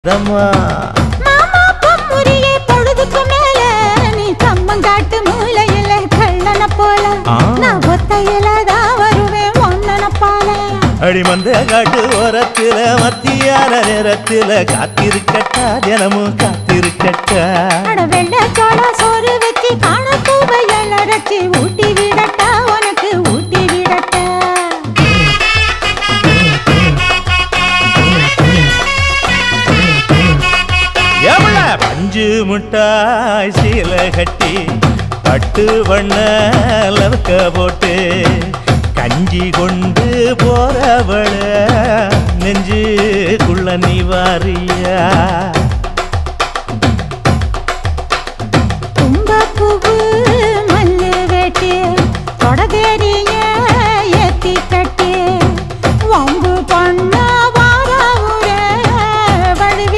மாமா பொம்முரியே பொழுதுக்கு மேல நீ கம்மங்காட்டு மூலையில கள்ளன போல நான் ஒத்தையில தான் வருவேன் ஒன்னன போல அடிமந்த காட்டு ஓரத்தில மத்தியான நேரத்தில காத்திருக்கட்டா தினமும் காத்திருக்கட்டா அட வெள்ள சோள சோறு வச்சு காண பூவையல் அரைச்சி ஊட்டி விடட்டா உனக்கு ஊட்டி விடட்டா பஞ்சு முட்டாய் சீல கட்டி பட்டு வண்ண லவக்க போட்டு கஞ்சி கொண்டு போறவள நெஞ்சுக்குள்ள நீ வாரியா